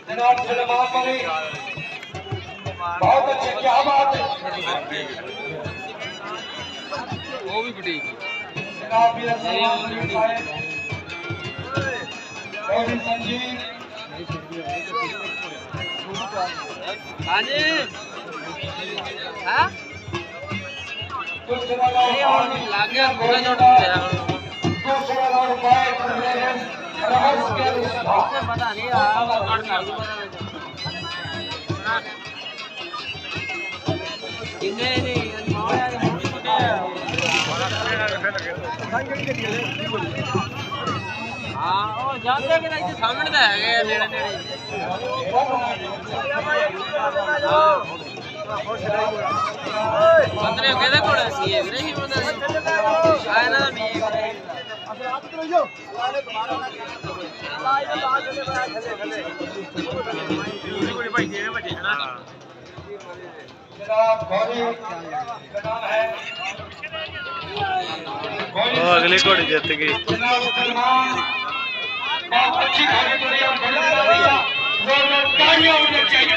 जनाब सलमान मलिक बहुत अच्छे, क्या बात है। वो भी बुटीक जनाब भी सलमान मलिक साहब और संजीव। हाँ जी हाँ दूसरा राउंड लग गया पूरा जोड़ मेरा दूसरा राउंड फाइट रहस्य के अनुसार पता नहीं इन्हें नहीं हाँ वो जानते कि नहीं सामने तो है नेड़े नेड़े बंदे कहते कोड़े सी है वीरे ही बंदा आए ना नहीं जनाब गौरी का नाम है अगली घोड़ी जीत गई। जनाब सलमान बहुत अच्छी घोड़ी चली और जोरदार तालियां होनी चाहिए।